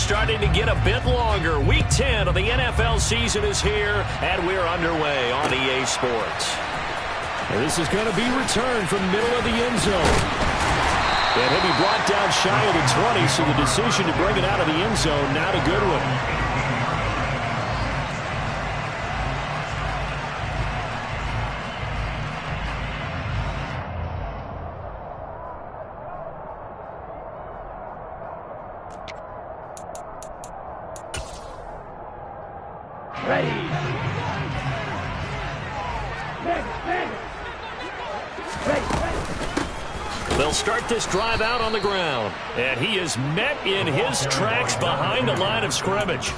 starting to get a bit longer. Week 10 of the NFL season is here, and we're underway on EA Sports. And this is going to be returned from the middle of the end zone. And he'll be brought down shy of the 20, so the decision to bring it out of the end zone, not a good one. They'll start this drive out on the ground. And he is met in his tracks behind the line of scrimmage.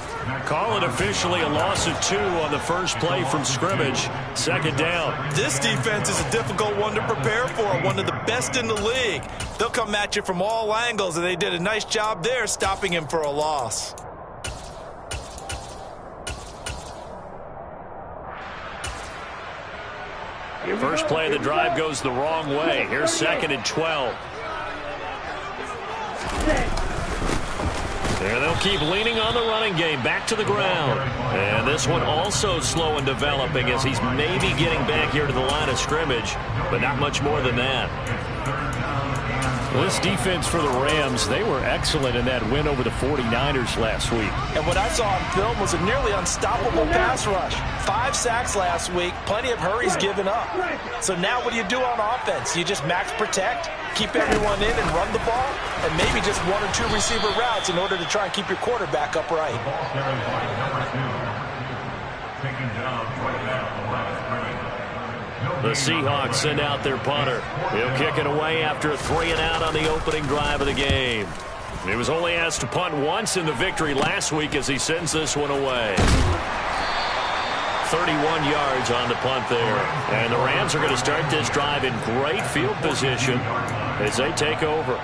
Call it officially a loss of 2 on the first play from scrimmage. Second down. This defense is a difficult one to prepare for, one of the best in the league. They'll come at you from all angles, and they did a nice job there stopping him for a loss. First play of the drive goes the wrong way. Here's 2nd and 12. There they'll keep leaning on the running game. Back to the ground. And this one also slow in developing as he's maybe getting back here to the line of scrimmage, but not much more than that. Well, this defense for the Rams, they were excellent in that win over the 49ers last week. And what I saw on film was a nearly unstoppable pass rush. 5 sacks last week, plenty of hurries given up. So now what do you do on offense? You just max protect, keep everyone in and run the ball, and maybe just 1 or 2 receiver routes in order to try and keep your quarterback upright. The Seahawks send out their punter. He'll kick it away after a 3-and-out on the opening drive of the game. He was only asked to punt once in the victory last week as he sends this one away. 31 yards on the punt there. And the Rams are going to start this drive in great field position as they take over.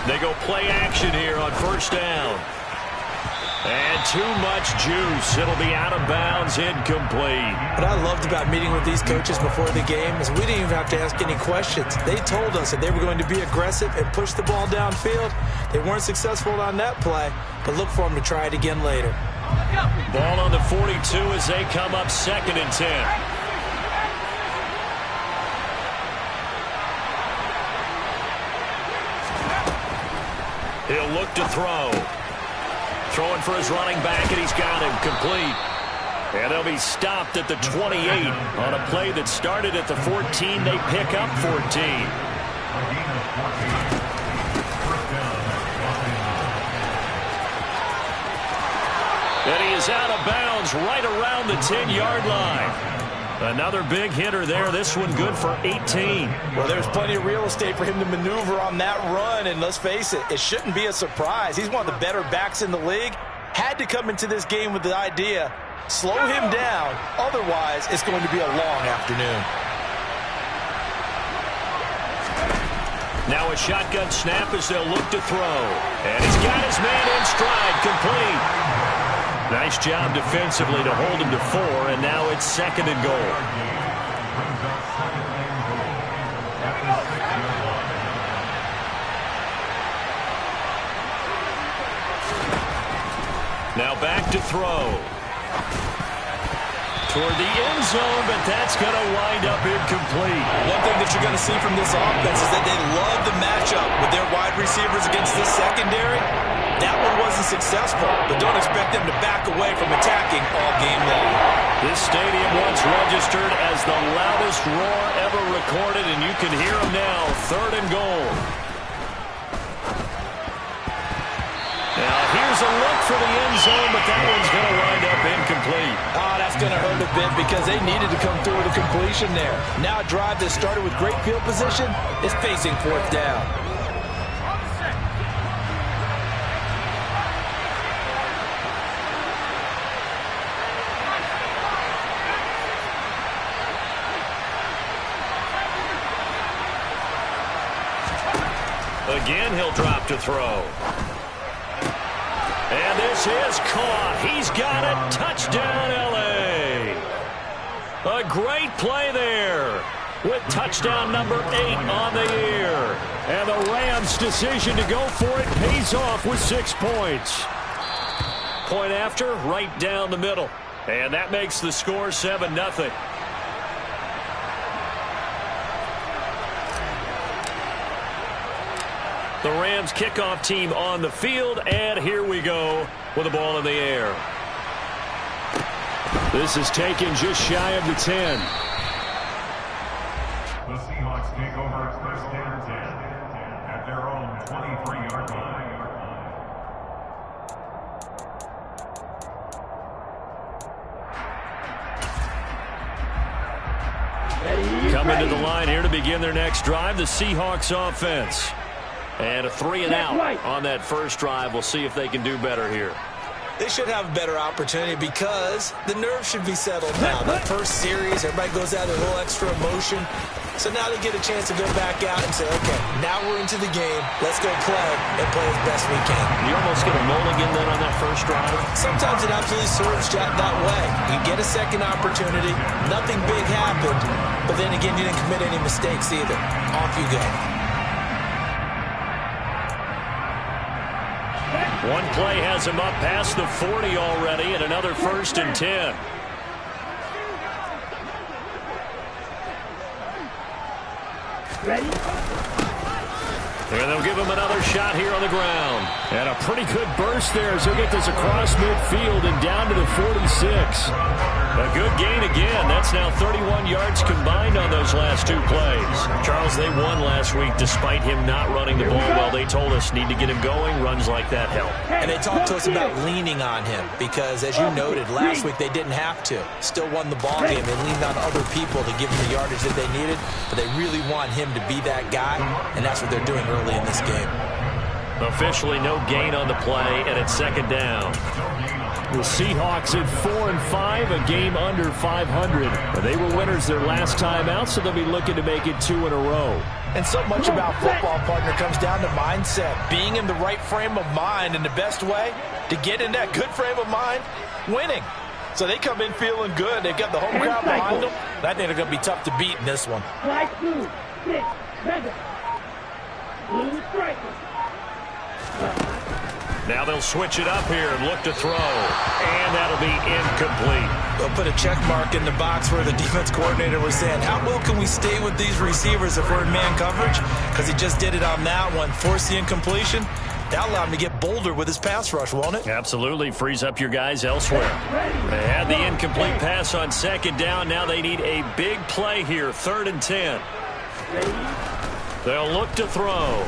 They go play action here on first down. And too much juice. It'll be out of bounds, incomplete. What I loved about meeting with these coaches before the game is we didn't even have to ask any questions. They told us that they were going to be aggressive and push the ball downfield. They weren't successful on that play, but look for them to try it again later. Ball on the 42 as they come up 2nd and 10. He'll look to throw. Throwing for his running back, and he's got him complete. And they'll be stopped at the 28 on a play that started at the 14. They pick up 14. And he is out of bounds right around the 10-yard line. Another big hitter there. This one good for 18. Well, there's plenty of real estate for him to maneuver on that run, and let's face it, it shouldn't be a surprise. He's one of the better backs in the league. Had to come into this game with the idea, slow him down, otherwise it's going to be a long afternoon. Now a shotgun snap as they'll look to throw. And he's got his man in stride, complete. Nice job defensively to hold him to 4, and now it's 2nd and goal. Now back to throw. Toward the end zone, but that's going to wind up incomplete. One thing that you're going to see from this offense is that they love the matchup with their wide receivers against this secondary. That one wasn't successful, but don't expect them to back away from attacking all game long. This stadium once registered as the loudest roar ever recorded, and you can hear them now. 3rd and goal. Now here's a look for the end zone, but that one's going to wind up incomplete. Oh, that's going to hurt a bit because they needed to come through with a completion there. Now a drive that started with great field position is facing 4th down. Again, he'll drop to throw. And this is caught. He's got it. Touchdown, L.A. A great play there with touchdown number 8 on the year. And the Rams' decision to go for it pays off with 6 points. Point after, right down the middle. And that makes the score 7-0. The Rams kickoff team on the field, and here we go with the ball in the air. This is taken just shy of the 10. The Seahawks take over first and 10 at their own 23-yard line. Coming to the line here to begin their next drive, the Seahawks offense. And a 3-and-out on that first drive. We'll see if they can do better here. They should have a better opportunity because the nerves should be settled now. That first series, everybody goes out with a little extra emotion. So now they get a chance to go back out and say, okay, now we're into the game. Let's go play and play as best we can. You almost get a mulligan then on that first drive? Sometimes it absolutely serves that way. You get a second opportunity. Nothing big happened. But then again, you didn't commit any mistakes either. Off you go. One play has him up past the 40 already, and another 1st and 10. And they'll give him another shot here on the ground. And a pretty good burst there as he'll get this across midfield and down to the 46. A good gain again. That's now 31 yards combined on those last 2 plays. Charles, they won last week despite him not running the ball well. They told us need to get him going. Runs like that help. And they talked to us about leaning on him because, as you noted, last week they didn't have to. Still won the ball game. They leaned on other people to give them the yardage that they needed, but they really want him to be that guy, and that's what they're doing early in this game. Officially no gain on the play, and it's 2nd down. The Seahawks at 4-5, a game under 500. They were winners their last time out, so they'll be looking to make it 2 in a row. And so much about football, partner, comes down to mindset. Being in the right frame of mind, and the best way to get in that good frame of mind, winning. So they come in feeling good. They've got the home crowd behind them. I think they're going to be tough to beat in this one. Now they'll switch it up here and look to throw. And that'll be incomplete. They'll put a check mark in the box where the defense coordinator was saying, how well can we stay with these receivers if we're in man coverage? Because he just did it on that one. Force the incompletion. That'll allow him to get bolder with his pass rush, won't it? Absolutely. Frees up your guys elsewhere. They had the incomplete pass on 2nd down. Now they need a big play here. 3rd and 10. They'll look to throw.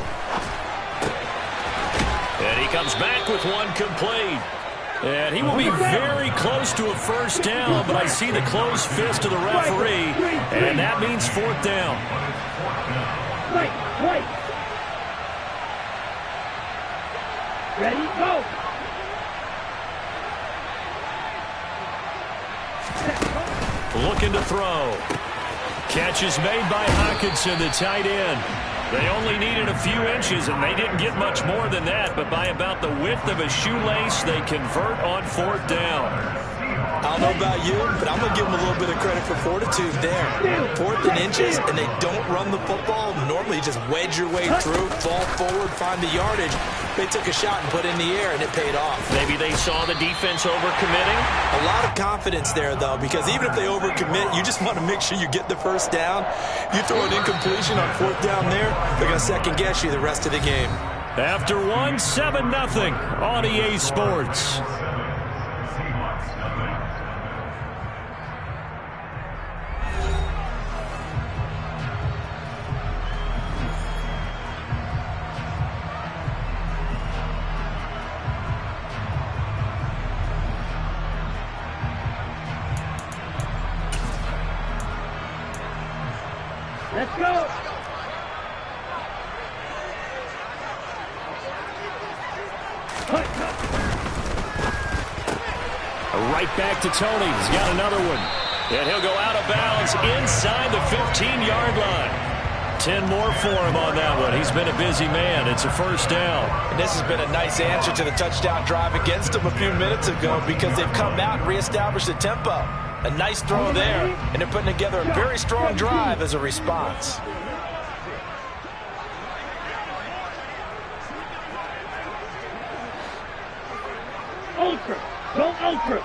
And he comes back with one complete. And he will be very close to a 1st down, but I see the closed fist of the referee, and that means 4th down. Ready, go. Looking to throw. Catch is made by Hockenson, the tight end. They only needed a few inches, and they didn't get much more than that, but by about the width of a shoelace, they convert on 4th down. I don't know about you, but I'm going to give them a little bit of credit for fortitude there. 4th and inches, and they don't run the football. Normally, you just wedge your way through, fall forward, find the yardage. They took a shot and put it in the air, and it paid off. Maybe they saw the defense overcommitting. A lot of confidence there, though, because even if they overcommit, you just want to make sure you get the 1st down. You throw an incompletion on 4th down there, they're going to second-guess you the rest of the game. After 7-0 on EA Sports. Let's go. Right back to Tony. He's got another one. And he'll go out of bounds inside the 15-yard line. 10 more for him on that one. He's been a busy man. It's a first down. And this has been a nice answer to the touchdown drive against them a few minutes ago because they've come out and reestablished the tempo. A nice throw there, and they're putting together a very strong drive as a response. Ultra! Go ultra!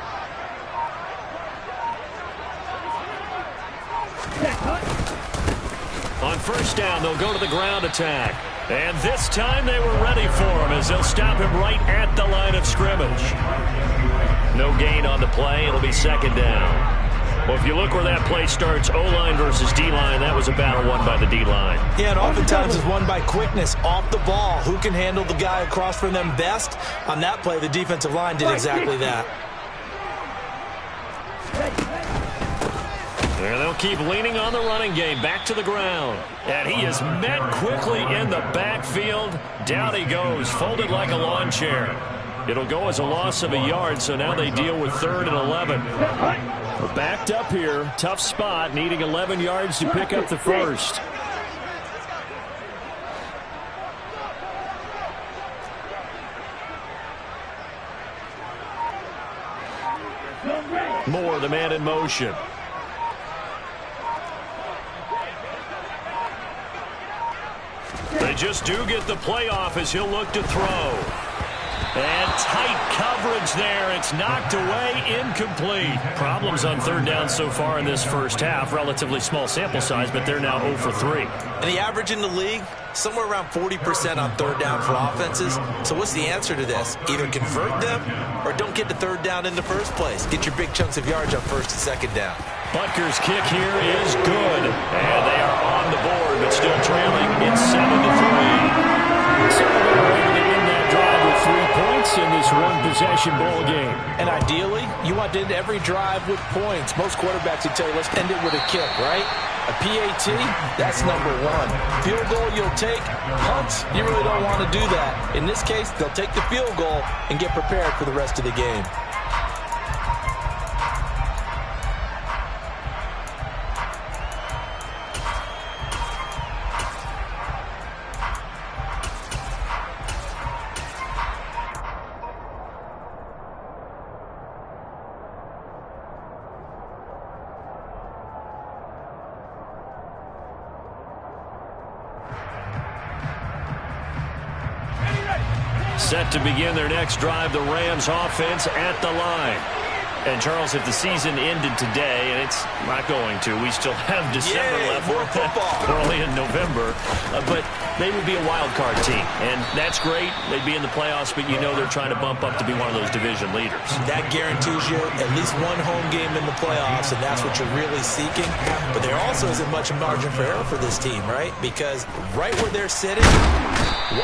On first down, they'll go to the ground attack. And this time they were ready for him as they'll stop him right at the line of scrimmage. No gain on the play. It'll be second down. Well, if you look where that play starts, O-line versus D-line, that was a battle won by the D-line. Yeah, and oftentimes it's won by quickness off the ball. Who can handle the guy across from them best? On that play, the defensive line did exactly that. And they'll keep leaning on the running game. Back to the ground. And he is met quickly in the backfield. Down he goes, folded like a lawn chair. It'll go as a loss of a yard, so now they deal with 3rd and 11. We're backed up here. Tough spot, needing 11 yards to pick up the first. Moore, the man in motion. They just do get the playoff as he'll look to throw. And tight coverage there. It's knocked away, incomplete. Problems on 3rd down so far in this first half. Relatively small sample size, but they're now 0 for 3. And the average in the league, somewhere around 40% on 3rd down for offenses. So what's the answer to this? Either convert them or don't get to 3rd down in the first place. Get your big chunks of yards on 1st and 2nd down. Butker's kick here is good. And they are on the board, but still trailing. It's 7-3. So they're able to end that drive with 3 points in this one-possession ball game. And ideally, you want to end every drive with points. Most quarterbacks would tell you, let's end it with a kick, right? A PAT, that's number 1. Field goal you'll take. Punts, you really don't want to do that. In this case, they'll take the field goal and get prepared for the rest of the game. Set to begin their next drive, the Rams offense at the line. And, Charles, if the season ended today, and it's not going to, we still have December left. More football. We're only in November. But they would be a wild card team. And that's great. They'd be in the playoffs, but you know they're trying to bump up to be one of those division leaders. That guarantees you at least one home game in the playoffs, and that's what you're really seeking. But there also isn't much margin for error for this team, right? Because right where they're sitting,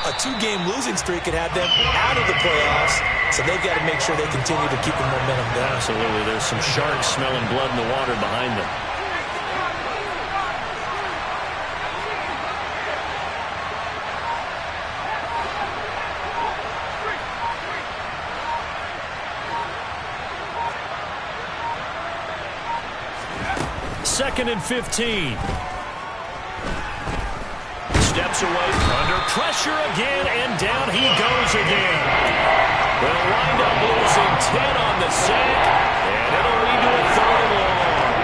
a 2-game losing streak could have them out of the playoffs, so they've got to make sure they continue to keep the momentum going. Absolutely. There's some sharks smelling blood in the water behind them. Second and 15. Steps away, under pressure again, and down he goes again. They'll wind up losing 10 on the sack, and it'll lead to a 3rd and long.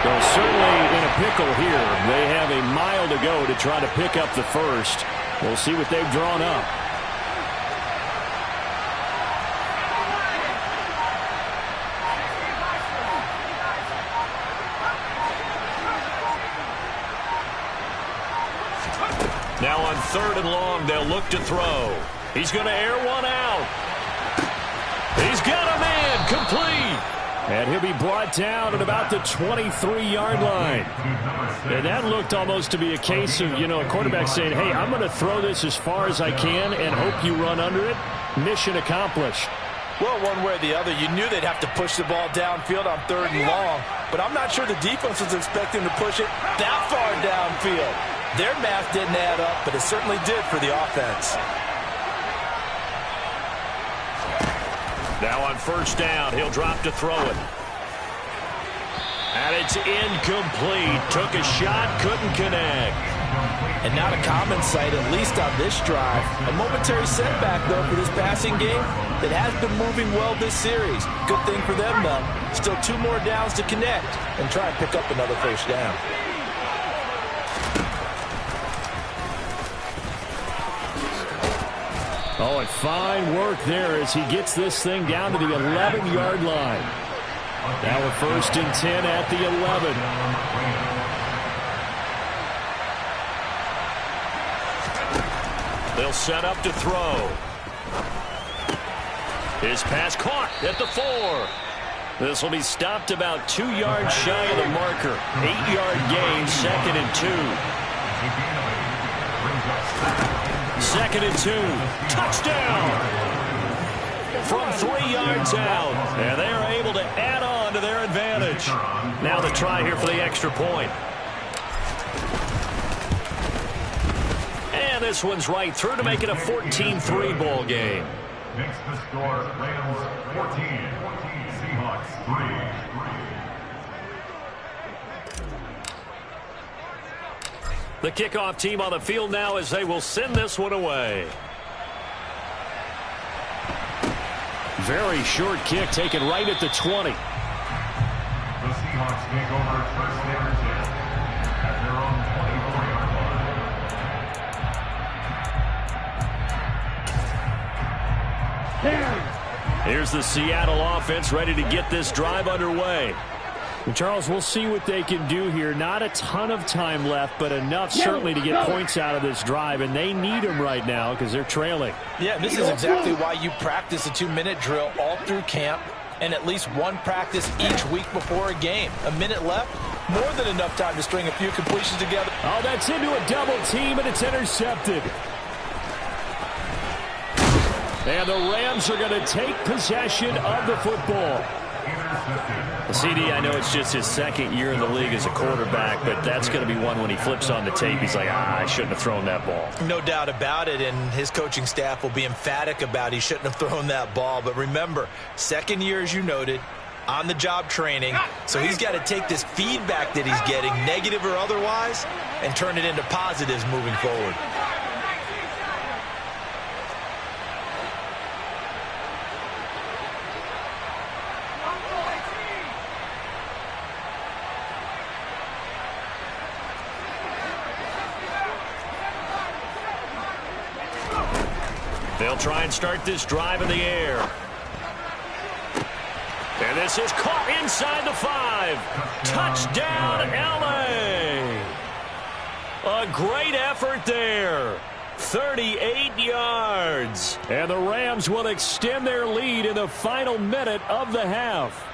Well, certainly in a pickle here. They have a mile to go to try to pick up the first. We'll see what they've drawn up. Now on 3rd and long, they'll look to throw. He's going to air one out. He's got a man, complete. And he'll be brought down at about the 23-yard line. And that looked almost to be a case of, a quarterback saying, hey, I'm going to throw this as far as I can and hope you run under it. Mission accomplished. Well, one way or the other, you knew they'd have to push the ball downfield on 3rd and long. But I'm not sure the defense was expecting to push it that far downfield. Their math didn't add up, but it certainly did for the offense. Now on 1st down, he'll drop to throw it. And it's incomplete. Took a shot, couldn't connect. And not a common sight, at least on this drive. A momentary setback, though, for this passing game that has been moving well this series. Good thing for them, though. Still 2 more downs to connect and try and pick up another first down. Oh, and fine work there as he gets this thing down to the 11-yard line. Now a 1st and 10 at the 11. They'll set up to throw. His pass caught at the 4. This will be stopped about 2 yards shy of the marker. 8-yard gain, 2nd and 2. 2nd and 2. Touchdown! From 3 yards out. And they are able to add on to their advantage. Now the try here for the extra point. And this one's right through to make it a 14-3 ball game. Makes the score Rams 14, Seahawks 3. The kickoff team on the field now as they will send this one away. Very short kick taken right at the 20. The Seahawks take over 1st and 10 at their own 24-yard line. Here's the Seattle offense ready to get this drive underway. And Charles, we'll see what they can do here. Not a ton of time left, but enough certainly to get points out of this drive, and they need them right now because they're trailing. Yeah, this is exactly why you practice a 2-minute drill all through camp and at least one practice each week before a game. A minute left, more than enough time to string a few completions together. Oh, that's into a double team, and it's intercepted. And the Rams are going to take possession of the football. CD, I know it's just his 2nd year in the league as a quarterback, but that's going to be one when he flips on the tape. He's like, I shouldn't have thrown that ball. No doubt about it, and his coaching staff will be emphatic about he shouldn't have thrown that ball. But remember, 2nd year, as you noted, on-the-job training, so he's got to take this feedback that he's getting, negative or otherwise, and turn it into positives moving forward. They'll try and start this drive in the air. And this is caught inside the 5. Touchdown, L.A. A great effort there. 38 yards. And the Rams will extend their lead in the final minute of the half.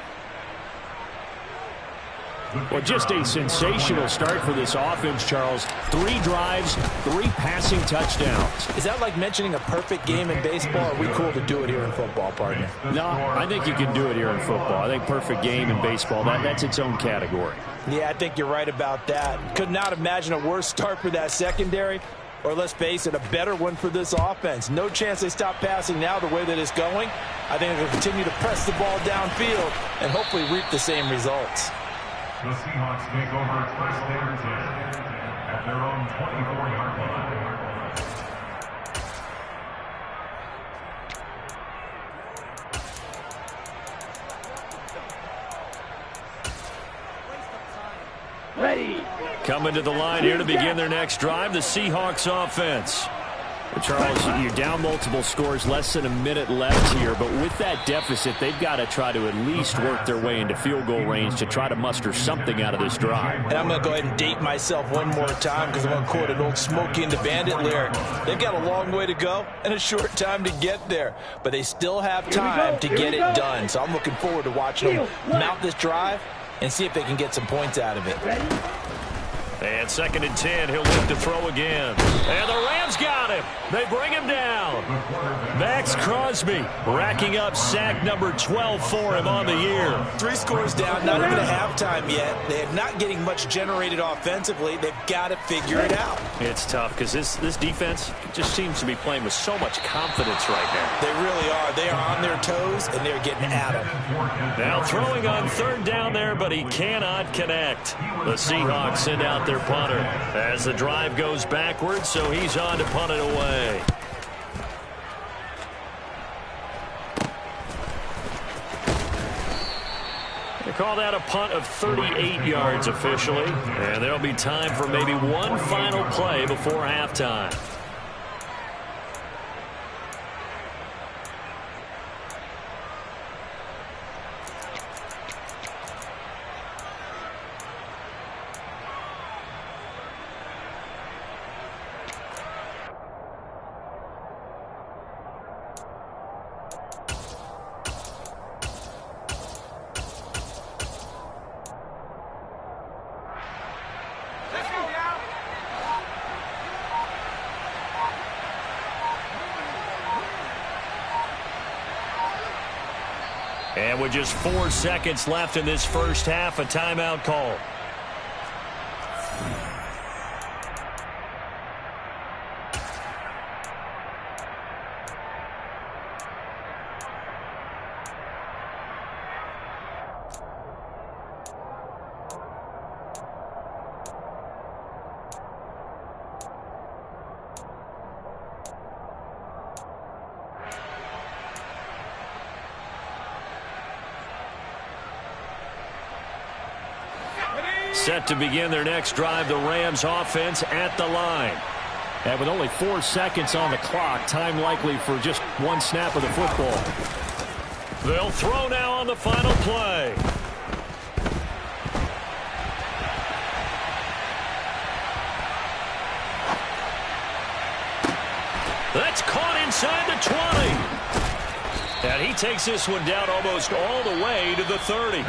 Well, just a sensational start for this offense, Charles. 3 drives, 3 passing touchdowns. Is that like mentioning a perfect game in baseball? Or are we cool to do it here in football, partner? No, I think you can do it here in football. I think perfect game in baseball, that's its own category. Yeah, I think you're right about that. Could not imagine a worse start for that secondary. Or let's face it, a better one for this offense. No chance they stop passing now the way that it's going. I think they'll continue to press the ball downfield and hopefully reap the same results. The Seahawks take over 1st and 10 at their own 24-yard line. Ready. Coming to the line here to begin their next drive, the Seahawks offense. Charles, you're down multiple scores, less than a minute left here, but with that deficit, they've got to try to at least work their way into field goal range to try to muster something out of this drive. And I'm going to go ahead and date myself one more time because I'm going to quote an old Smokey and the Bandit lyric. They've got a long way to go and a short time to get there, but they still have time to get it done. So I'm looking forward to watching them mount this drive and see if they can get some points out of it. Ready. And 2nd and 10, he'll look to throw again. And the Rams got him. They bring him down. Max Crosby racking up sack number 12 for him on the year. 3 scores down, not even a halftime yet. They're not getting much generated offensively. They've got to figure it out. It's tough because this defense just seems to be playing with so much confidence right now. They really are. They are on their toes, and they're getting at them. Now throwing on 3rd down there, but he cannot connect. The Seahawks send out their punter as the drive goes backwards, so he's on to punt it away. They call that a punt of 38 yards officially, and there'll be time for maybe one final play before halftime. And with just 4 seconds left in this first half, a timeout call. Set to begin their next drive, the Rams offense at the line. And with only 4 seconds on the clock, time likely for just 1 snap of the football. They'll throw now on the final play. That's caught inside the 20. And he takes this one down almost all the way to the 30.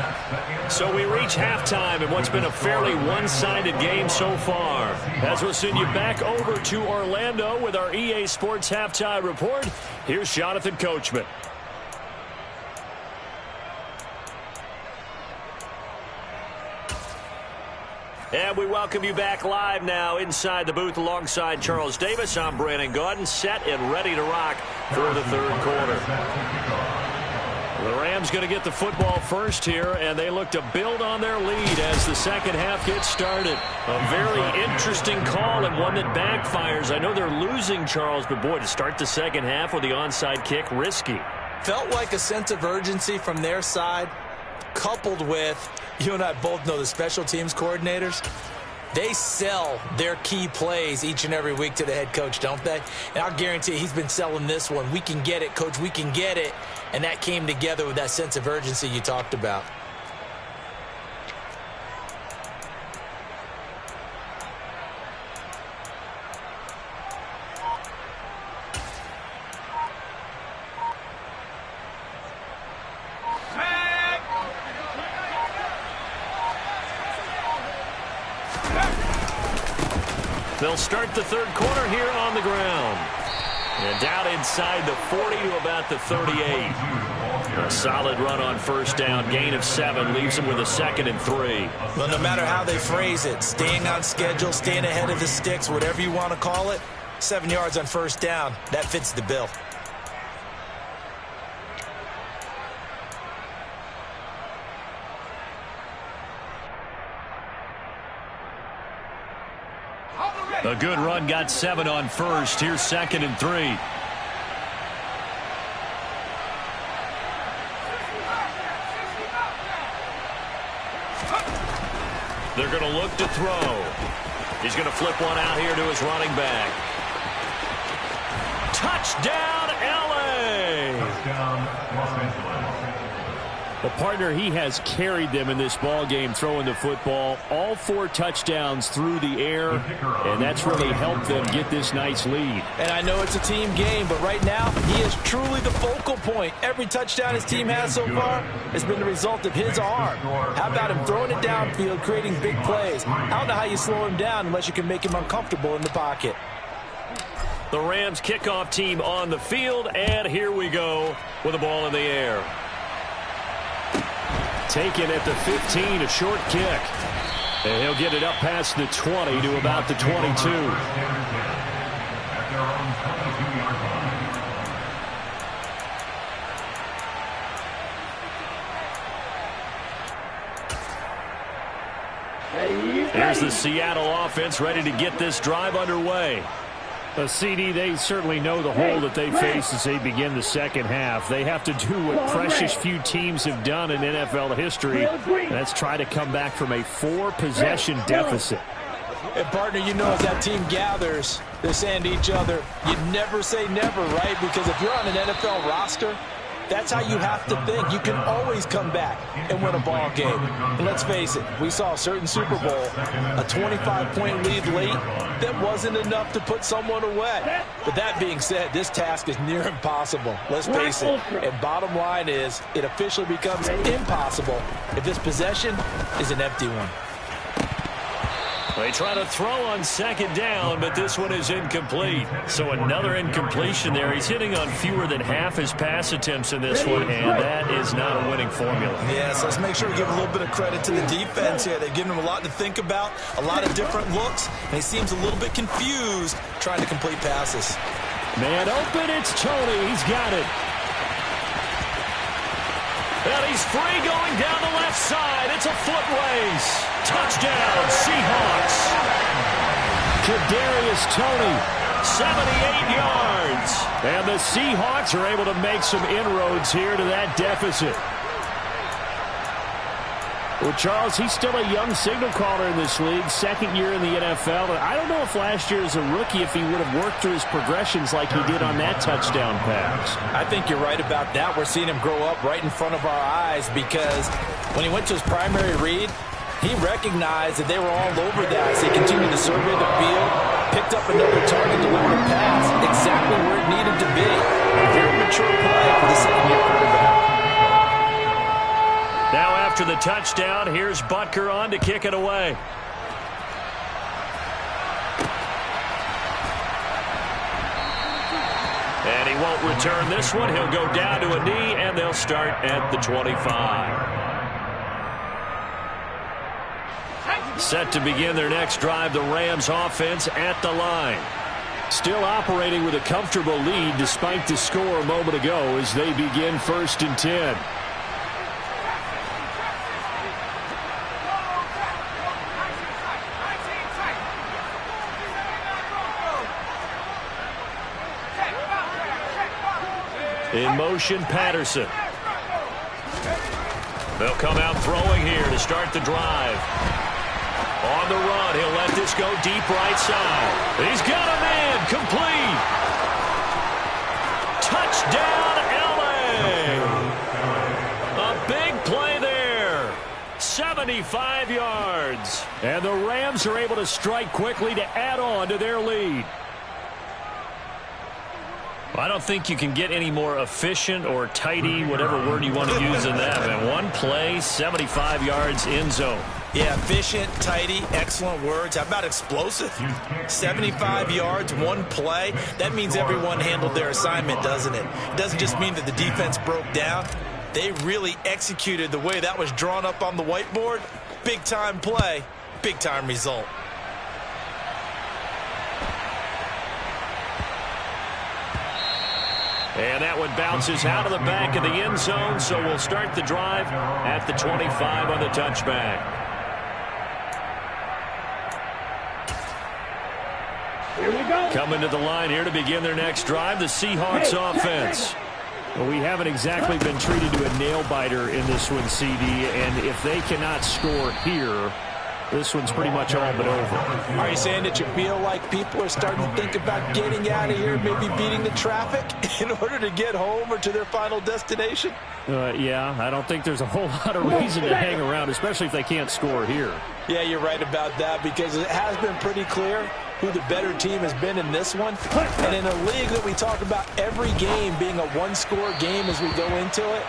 So we reach halftime in what's been a fairly one-sided game so far. As we'll send you back over to Orlando with our EA Sports Halftime Report, here's Jonathan Coachman. And we welcome you back live now inside the booth alongside Charles Davis. I'm Brandon Gaudin, set and ready to rock for the 3rd quarter. The Rams going to get the football first here, and they look to build on their lead as the second half gets started. A very interesting call and one that backfires. I know they're losing, Charles, but boy, to start the second half with the onside kick, risky. Felt like a sense of urgency from their side, coupled with, you and I both know the special teams coordinators, they sell their key plays each and every week to the head coach, don't they? And I'll guarantee you he's been selling this one. We can get it, coach, we can get it. And that came together with that sense of urgency you talked about. They'll start the 3rd quarter here on the ground. And down inside the 40 to about the 38. A solid run on 1st down. Gain of 7 leaves them with a 2nd and 3. Well, no matter how they phrase it, staying on schedule, staying ahead of the sticks, whatever you want to call it, 7 yards on 1st down, that fits the bill. A good run, got 7 on 1st. Here's 2nd and 3. They're going to look to throw. He's going to flip one out here to his running back. Touchdown, L.A. Touchdown, Los Angeles. The partner, he has carried them in this ball game throwing the football. All 4 touchdowns through the air, and that's really helped them get this nice lead. And I know it's a team game, but right now he is truly the focal point. Every touchdown his team has so far has been the result of his arm. How about him throwing it downfield, creating big plays? I don't know how you slow him down unless you can make him uncomfortable in the pocket. The Rams kickoff team on the field, and here we go with the ball in the air. Taken at the 15, a short kick. And he'll get it up past the 20 to about the 22. Here's the Seattle offense ready to get this drive underway. A CD, they certainly know the hole that they face as they begin the second half. They have to do what precious few teams have done in NFL history. That's try to come back from a 4-possession deficit. And partner, you know, as that team gathers, they're saying to each other, you never say never, right? Because if you're on an NFL roster, that's how you have to think. You can always come back and win a ball game. And let's face it, we saw a certain Super Bowl, a 25-point lead late, that wasn't enough to put someone away. But that being said, this task is near impossible. Let's face it. And bottom line is, it officially becomes impossible if this possession is an empty one. They try to throw on second down, but this one is incomplete. So another incompletion there. He's hitting on fewer than half his pass attempts in this one, and that is not a winning formula. Yes, let's make sure to give a little bit of credit to the defense here. They've given him a lot to think about, a lot of different looks, and he seems a little bit confused trying to complete passes. Man open, it's Tony. He's got it. And he's free going down the left side. It's a foot race. Touchdown, Seahawks. Kadarius Toney, 78 yards. And the Seahawks are able to make some inroads here to that deficit. Well, Charles, he's still a young signal caller in this league, second year in the NFL. But I don't know if last year as a rookie, if he would have worked through his progressions like he did on that touchdown pass. I think you're right about that. We're seeing him grow up right in front of our eyes because when he went to his primary read, he recognized that they were all over that as he continued to survey the field, picked up another target, delivered a pass exactly where it needed to be. A very mature play for the second-year quarterback. Now after the touchdown, here's Butker on to kick it away. And he won't return this one. He'll go down to a knee, and they'll start at the 25. Set to begin their next drive, the Rams offense at the line. Still operating with a comfortable lead despite the score a moment ago as they begin 1st and 10. In motion, Patterson. They'll come out throwing here to start the drive. On the run, he'll let this go deep right side. He's got a man, complete. Touchdown, LA. A big play there. 75 yards. And the Rams are able to strike quickly to add on to their lead. I don't think you can get any more efficient or tidy, whatever word you want to use in that. And one play, 75 yards in zone. Yeah, efficient, tidy, excellent words. How about explosive? 75 yards, one play. That means everyone handled their assignment, doesn't it? It doesn't just mean that the defense broke down. They really executed the way that was drawn up on the whiteboard. Big-time play, big-time result. And that one bounces out of the back of the end zone, so we'll start the drive at the 25 on the touchback. Here we go. Coming to the line here to begin their next drive, the Seahawks offense. Well, we haven't exactly been treated to a nail-biter in this one, CD, and if they cannot score here, this one's pretty much all but over. Are you saying that you feel like people are starting to think about getting out of here, maybe beating the traffic in order to get home or to their final destination? Yeah, I don't think there's a whole lot of reason to hang around, especially if they can't score here. Yeah, you're right about that, because it has been pretty clear who the better team has been in this one. And in a league that we talk about every game being a one-score game as we go into it,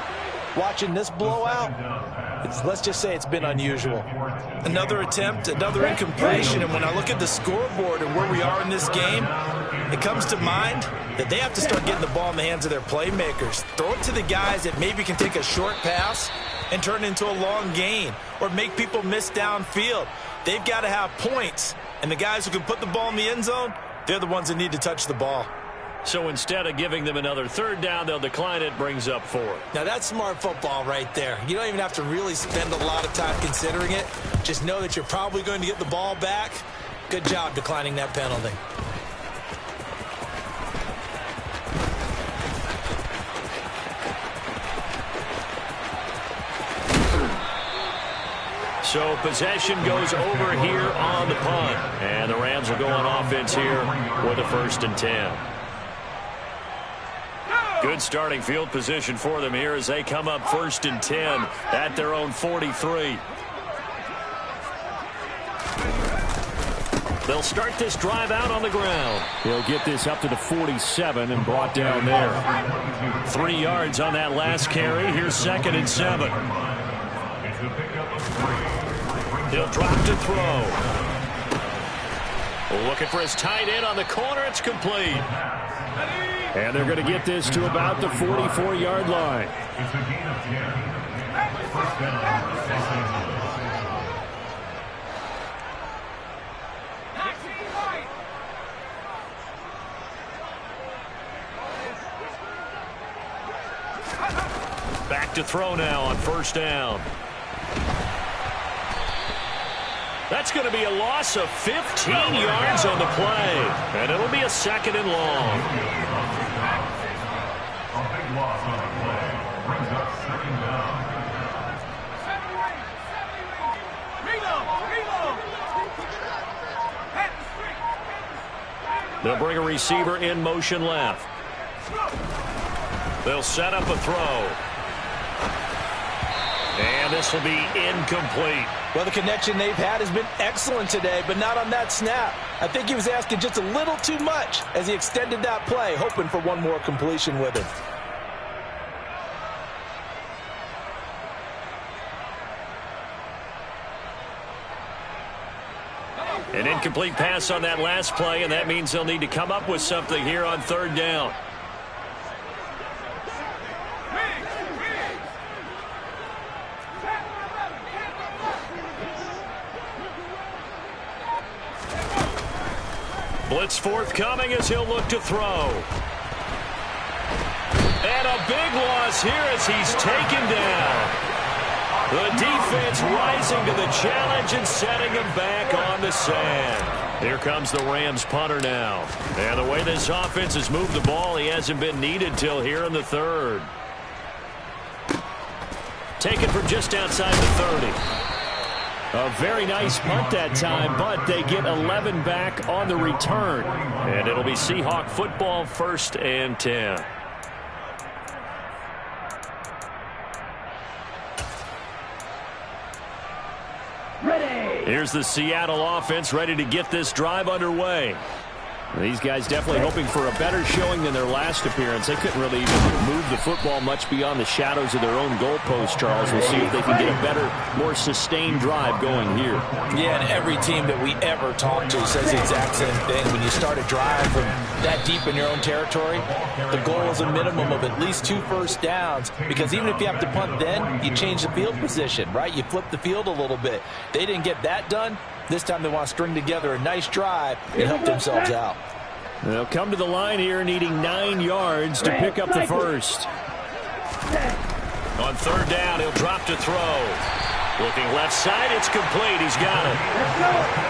watching this blowout, let's just say it's been unusual. Another attempt, another incompletion, and when I look at the scoreboard and where we are in this game, it comes to mind that they have to start getting the ball in the hands of their playmakers. Throw it to the guys that maybe can take a short pass and turn it into a long gain or make people miss downfield. They've got to have points, and the guys who can put the ball in the end zone, they're the ones that need to touch the ball. So instead of giving them another third down, they'll decline it, brings up 4. Now that's smart football right there. You don't even have to really spend a lot of time considering it. Just know that you're probably going to get the ball back. Good job declining that penalty. So possession goes over here on the punt. And the Rams will go on offense here with a 1st and 10. Good starting field position for them here as they come up 1st and 10 at their own 43. They'll start this drive out on the ground. He'll get this up to the 47 and brought down there. 3 yards on that last carry. Here's 2nd and 7. He'll drop to throw. Looking for his tight end on the corner. It's complete. And they're going to get this to about the 44-yard line. It's a gain of 10. First down, Los Angeles. Back to throw now on 1st down. That's going to be a loss of 15 yards on the play. And it'll be a 2nd and long. A big loss on the play. Brings up 2nd down. They'll bring a receiver in motion left. They'll set up a throw. And this will be incomplete. Well, the connection they've had has been excellent today, but not on that snap. I think he was asking just a little too much as he extended that play, hoping for one more completion with it. An incomplete pass on that last play, and that means they'll need to come up with something here on 3rd down. Blitz forthcoming as he'll look to throw. And a big loss here as he's taken down. The defense rising to the challenge and setting him back on the sand. Here comes the Rams punter now. And the way this offense has moved the ball, he hasn't been needed till here in the 3rd. Taken from just outside the 30. A very nice punt that time, but they get 11 back on the return. And it'll be Seahawk football, 1st and 10. Ready. Here's the Seattle offense ready to get this drive underway. These guys definitely hoping for a better showing than their last appearance. They couldn't really even move the football much beyond the shadows of their own goalpost, Charles. We'll see if they can get a better, more sustained drive going here. Yeah, and every team that we ever talk to says the exact same thing. When you start a drive from that deep in your own territory, the goal is a minimum of at least 2 first downs, because even if you have to punt then, you change the field position, right? You flip the field a little bit. They didn't get that done. This time they want to string together a nice drive and help themselves out. They'll come to the line here needing 9 yards to pick up the first. On 3rd down, he'll drop to throw. Looking left side, it's complete. He's got it.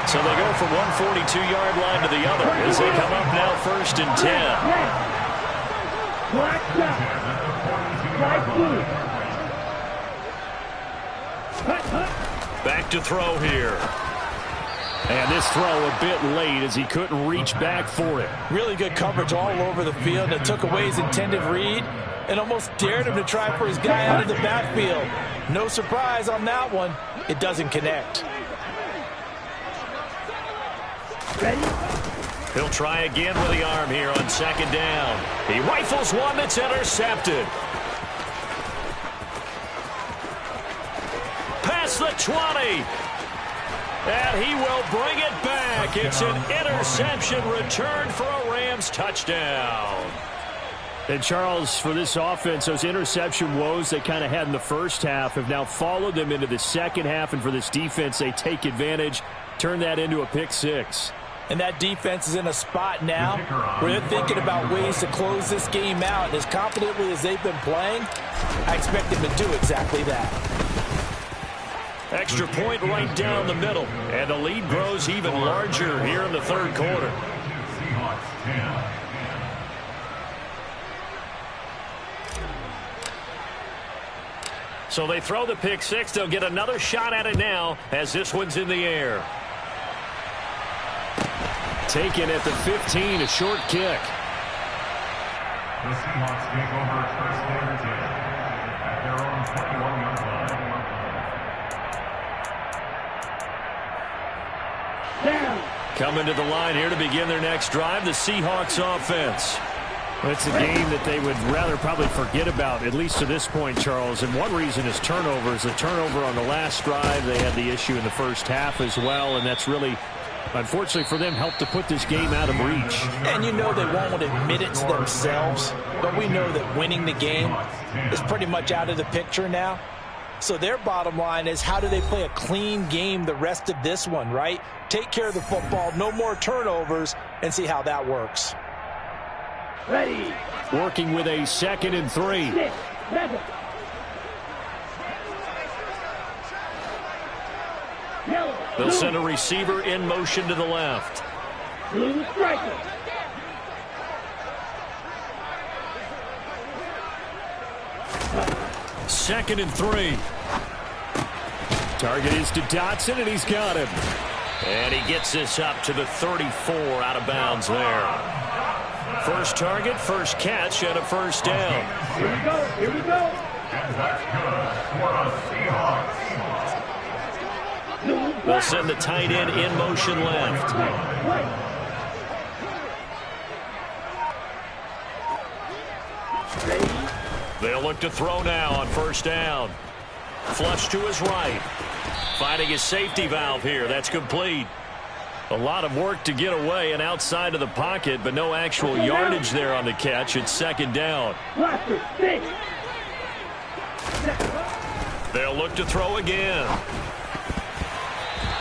So they go from 142-yard line to the other as they come up now 1st and 10. Back to throw here. And this throw a bit late as he couldn't reach back for it. Really good coverage all over the field. It took away his intended read and almost dared him to try for his guy out of the backfield. No surprise on that one. It doesn't connect. He'll try again with the arm here on second down. He rifles one that's intercepted. Past the 20. And he will bring it back. It's an interception return for a Rams touchdown. And Charles, for this offense, those interception woes they kind of had in the first half have now followed them into the second half. And for this defense, they take advantage, turn that into a pick six. And that defense is in a spot now where they're thinking about ways to close this game out. And as confidently as they've been playing, I expect them to do exactly that. Extra point right down the middle. And the lead grows even larger here in the third quarter. Seahawks 10. So they throw the pick six. They'll get another shot at it now as this one's in the air. Taken at the 15, a short kick. The Seahawks take over first and 10 at their own 21-yard line. Coming to the line here to begin their next drive, the Seahawks offense. It's a game that they would rather probably forget about, at least to this point, Charles. And one reason is turnovers. The turnover on the last drive, they had the issue in the first half as well, and that's really, unfortunately for them, helped to put this game out of reach. And you know they won't admit it to themselves, but we know that winning the game is pretty much out of the picture now. So their bottom line is, how do they play a clean game the rest of this one, right? Take care of the football, no more turnovers, and see how that works. Ready. Working with a 2nd and 3. 6, 7. Yellow. They'll Blue. send a receiver in motion to the left. Blue striker. Second and 3. Target is to Dotson, and he's got him. And he gets this up to the 34 out of bounds there. First target, first catch, and a first down. Here we go. Here we go. And that's good for the Seahawks. Blue They'll send the tight end in motion left. Ready. They'll look to throw now on first down. Flush to his right. Finding his safety valve here. That's complete. A lot of work to get away and outside of the pocket, but no actual yardage there on the catch. It's second down. Blaster, 6. They'll look to throw again.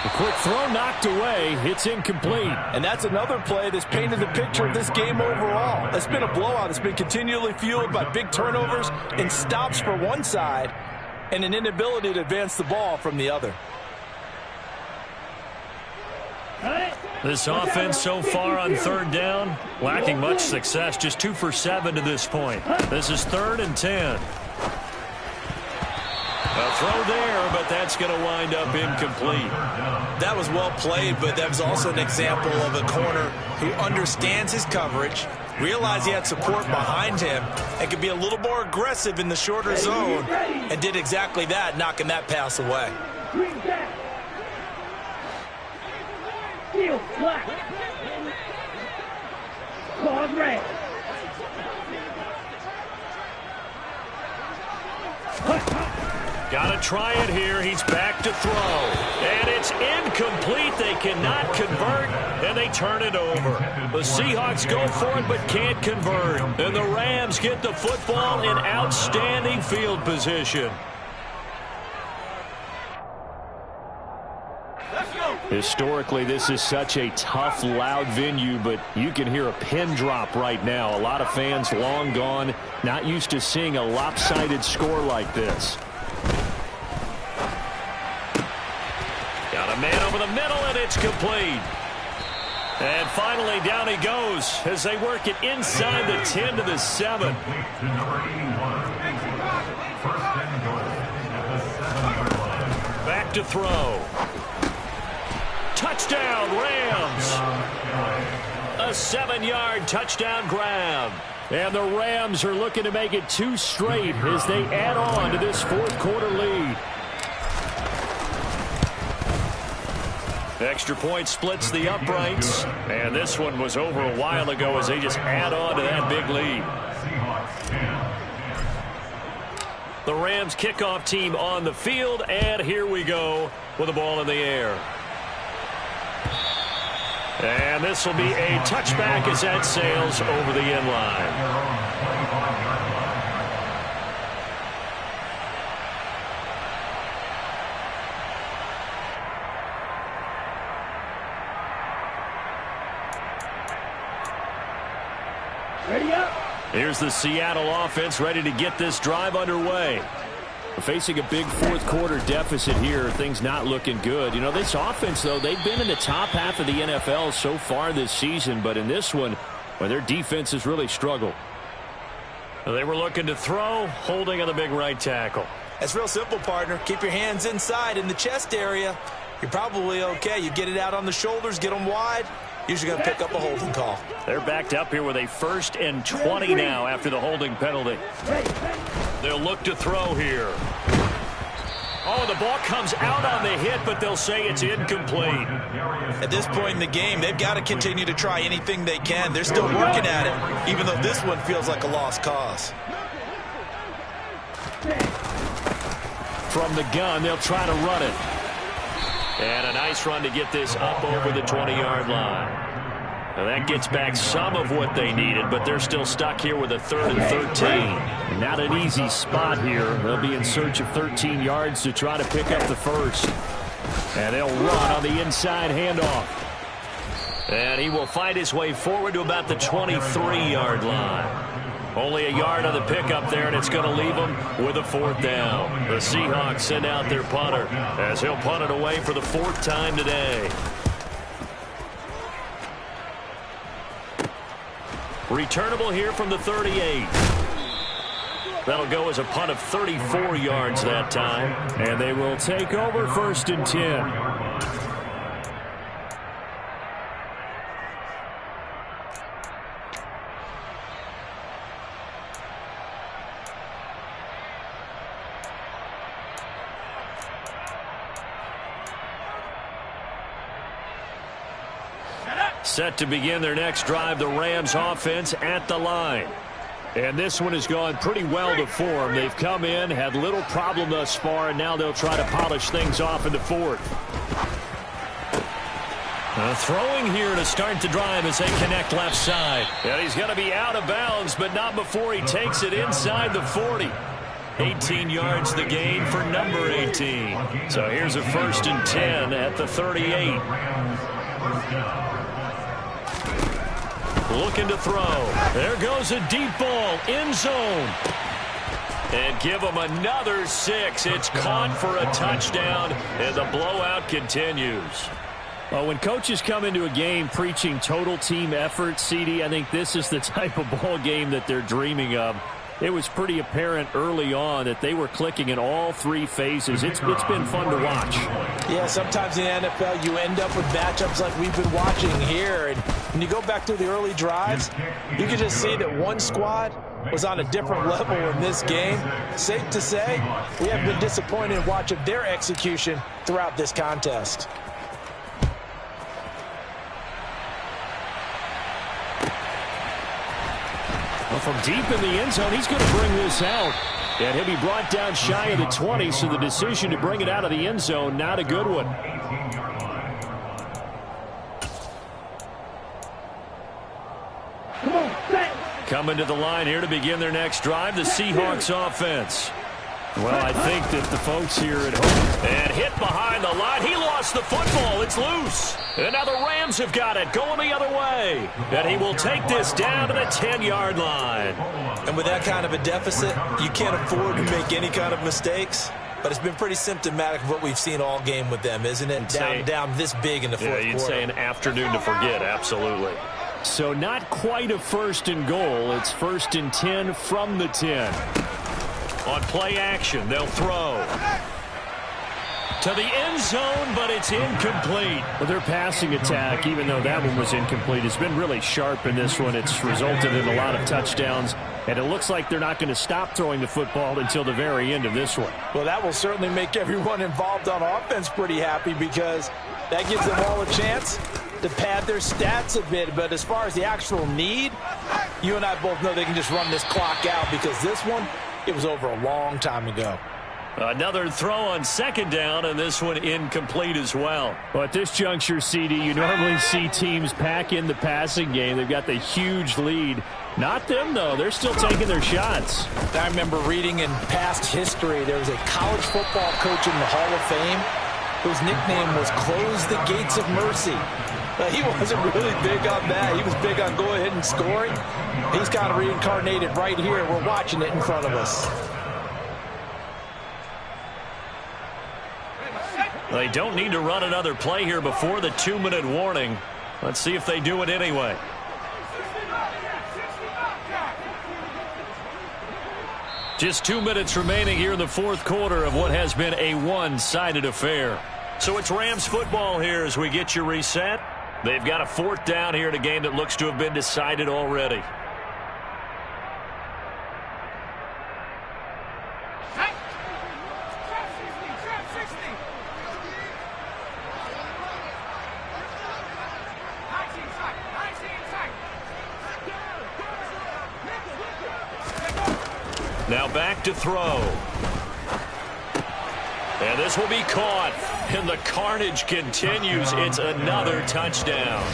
A quick throw knocked away. It's incomplete. And that's another play that's painted the picture of this game overall. It's been a blowout. It's been continually fueled by big turnovers and stops for one side and an inability to advance the ball from the other. This offense so far on third down, lacking much success. Just 2 for 7 to this point. This is 3rd and 10. A throw there, but that's going to wind up incomplete. That was well played, but that was also an example of a corner who understands his coverage, realized he had support behind him, and could be a little more aggressive in the shorter zone, and did exactly that, knocking that pass away. Green back. Field black. Cause red. Got to try it here. He's back to throw. And it's incomplete. They cannot convert, and they turn it over. The Seahawks go for it but can't convert. And the Rams get the football in outstanding field position. Historically, this is such a tough, loud venue, but you can hear a pin drop right now. A lot of fans long gone, not used to seeing a lopsided score like this. Got a man over the middle, and it's complete. And finally, down he goes as they work it inside the 10 to the 7. To number 81. First and goal at the 7-yard line. Back to throw. Touchdown, Rams. A 7-yard touchdown grab. And the Rams are looking to make it 2 straight as they add on to this fourth-quarter lead. Extra point splits the uprights. And this one was over a while ago as they just add on to that big lead. The Rams kickoff team on the field, and here we go with the ball in the air. And this will be a touchback as that sails over the end line. Ready up. Here's the Seattle offense ready to get this drive underway. We're facing a big fourth-quarter deficit here. Things not looking good. You know, this offense, though, they've been in the top half of the NFL so far this season. But in this one, well, their defense has really struggled. They were looking to throw, holding on the big right tackle. That's real simple, partner. Keep your hands inside in the chest area. You're probably okay. You get it out on the shoulders, get them wide. Usually going to pick up a holding call. They're backed up here with a 1st and 20 now after the holding penalty. They'll look to throw here. Oh, the ball comes out on the hit, but they'll say it's incomplete. At this point in the game, they've got to continue to try anything they can. They're still working at it, even though this one feels like a lost cause. From the gun, they'll try to run it. And a nice run to get this up over the 20-yard line. Now that gets back some of what they needed, but they're still stuck here with a 3rd and 13. Not an easy spot here. They'll be in search of 13 yards to try to pick up the first. And they'll run on the inside handoff. And he will fight his way forward to about the 23-yard line. Only a yard on the pickup there, and it's going to leave them with a 4th down. The Seahawks send out their punter as he'll punt it away for the 4th time today. Returnable here from the 38. That'll go as a punt of 34 yards that time. And they will take over 1st and 10. Set to begin their next drive, the Rams offense at the line. And this one has gone pretty well to form. They've come in, had little problem thus far, and now they'll try to polish things off in the 4th. Throwing here to start the drive as they connect left side. And he's going to be out of bounds, but not before he takes it inside the 40. 18 yards the gain for number 18. So here's a 1st and 10 at the 38. Looking to throw. There goes a deep ball. End zone. And give them another 6. It's caught for a touchdown, and the blowout continues. Well, when coaches come into a game preaching total team effort, CD, I think this is the type of ball game that they're dreaming of. It was pretty apparent early on that they were clicking in all 3 phases. It's been fun to watch. Yeah, sometimes in the NFL you end up with matchups like we've been watching here. And when you go back to the early drives, you can just see that one squad was on a different level in this game. Safe to say, we have been disappointed in watching their execution throughout this contest. Well, from deep in the end zone, he's going to bring this out. And he'll be brought down shy of the 20, so the decision to bring it out of the end zone, not a good one. Come on, set. Coming to the line here to begin their next drive, the Seahawks offense. Well, I think that the folks here at home. And hit behind the line. He lost the football. It's loose. And now the Rams have got it going the other way. And he will take this down to the 10-yard line. And with that kind of a deficit, you can't afford to make any kind of mistakes. But it's been pretty symptomatic of what we've seen all game with them, isn't it? Down this big in the fourth quarter. You'd say an afternoon to forget, absolutely. So not quite a 1st and goal. It's 1st and 10 from the 10. On play action, they'll throw. to the end zone, but it's incomplete. Well, their passing attack, even though that one was incomplete, has been really sharp in this one. It's resulted in a lot of touchdowns, and it looks like they're not going to stop throwing the football until the very end of this one. Well, that will certainly make everyone involved on offense pretty happy, because that gives them all a chance to pad their stats a bit. But as far as the actual need, you and I both know they can just run this clock out, because this one, it was over a long time ago. Another throw on second down, and this one incomplete as well. Well, at this juncture, CD, you normally see teams pack in the passing game. They've got the huge lead. Not them, though. They're still taking their shots. I remember reading in past history, there was a college football coach in the Hall of Fame whose nickname was Close the Gates of Mercy. He wasn't really big on that. He was big on go ahead and scoring. He's kind of reincarnated right here. We're watching it in front of us. They don't need to run another play here before the 2-minute warning. Let's see if they do it anyway. Just 2 minutes remaining here in the fourth quarter of what has been a one-sided affair. So it's Rams football here as we get you reset. They've got a fourth down here in a game that looks to have been decided already. Now back to throw. And this will be caught. And the carnage continues. It's another touchdown.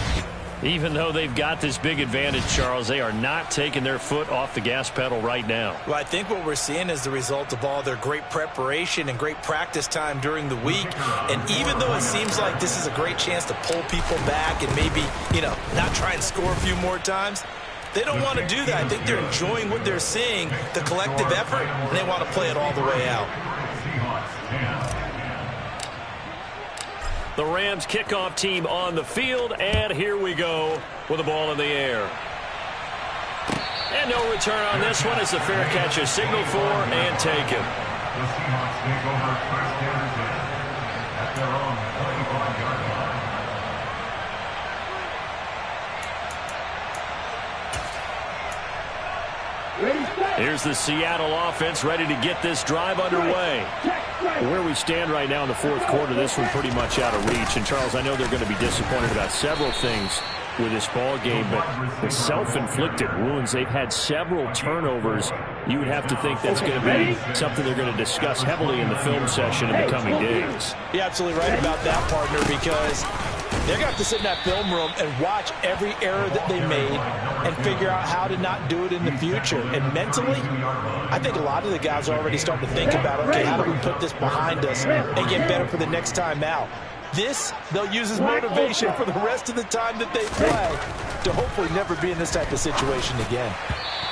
Even though they've got this big advantage, Charles, they are not taking their foot off the gas pedal right now. Well, I think what we're seeing is the result of all their great preparation and great practice time during the week. And even though it seems like this is a great chance to pull people back and maybe, not try and score a few more times, they don't want to do that. I think they're enjoying what they're seeing, the collective effort, and they want to play it all the way out. The Rams kickoff team on the field, and here we go with the ball in the air. And no return on this one as the fair catch is signaled for and taken. The Seahawks take over first down and 10 at their own 25-yard line. Here's the Seattle offense ready to get this drive underway. Where we stand right now in the fourth quarter, this one pretty much out of reach. And, Charles, I know they're going to be disappointed about several things with this ball game, but the self-inflicted wounds, they've had several turnovers. You would have to think that's going to be something they're going to discuss heavily in the film session in the coming days. You're absolutely right about that, partner, because they're going to have to sit in that film room and watch every error that they made and figure out how to not do it in the future. And mentally, I think a lot of the guys are already starting to think about, okay, how do we put this behind us and get better for the next time out? This, they'll use as motivation for the rest of the time that they play to hopefully never be in this type of situation again.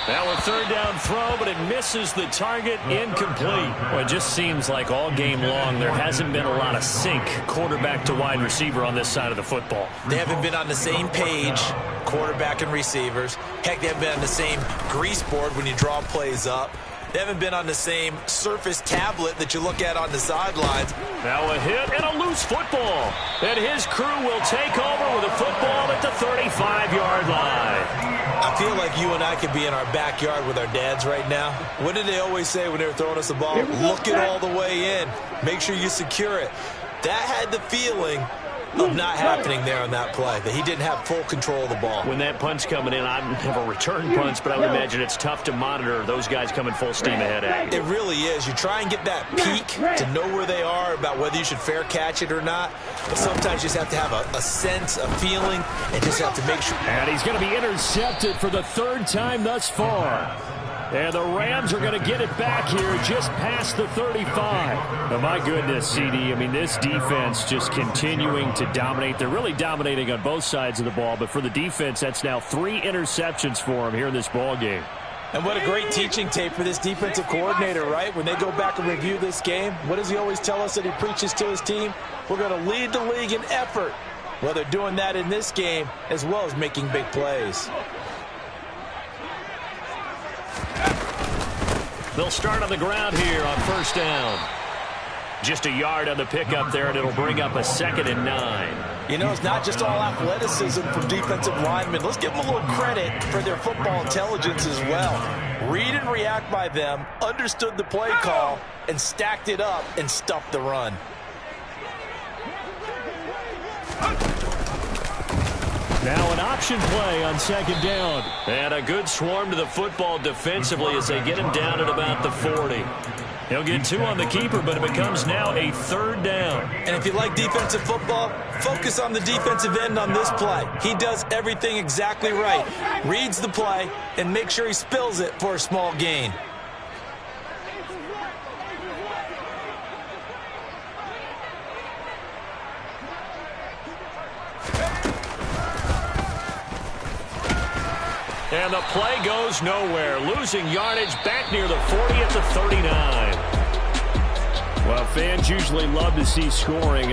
Now a third down throw, but it misses the target, incomplete. Well, it just seems like all game long there hasn't been a lot of sync quarterback to wide receiver on this side of the football. They haven't been on the same page, quarterback and receivers. Heck, they haven't been on the same grease board when you draw plays up. They haven't been on the same Surface tablet that you look at on the sidelines. Now a hit and a loose football. And his crew will take over with a football at the 35-yard line. I feel like you and I could be in our backyard with our dads right now. What did they always say when they were throwing us the ball? Look it all the way in. Make sure you secure it. That had the feeling of not happening there on that play, that he didn't have full control of the ball. When that punch coming in, I have a return punch, but I would imagine it's tough to monitor those guys coming full steam ahead at you. It really is. You try and get that peek to know where they are about whether you should fair catch it or not, but sometimes you just have to have a sense, a feeling, and just have to make sure. And he's going to be intercepted for the third time thus far. And the Rams are going to get it back here just past the 35. Oh, my goodness, CD. I mean, this defense just continuing to dominate. They're really dominating on both sides of the ball. But for the defense, that's now 3 interceptions for them here in this ball game. And what a great teaching tape for this defensive coordinator, right? When they go back and review this game, what does he always tell us that he preaches to his team? We're going to lead the league in effort. Well, they're doing that in this game as well as making big plays. They'll start on the ground here on first down. Just a yard on the pickup there, and it'll bring up a 2nd and 9. You know, it's not just all athleticism from defensive linemen. Let's give them a little credit for their football intelligence as well. Read and react by them, understood the play call, and stacked it up and stuffed the run. Now an option play on 2nd down. And a good swarm to the football defensively as they get him down at about the 40. He'll get 2 on the keeper, but it becomes now a 3rd down. And if you like defensive football, focus on the defensive end on this play. He does everything exactly right. Reads the play and makes sure he spills it for a small gain. And the play goes nowhere. Losing yardage back near the 40 at the 39. Well, fans usually love to see scoring.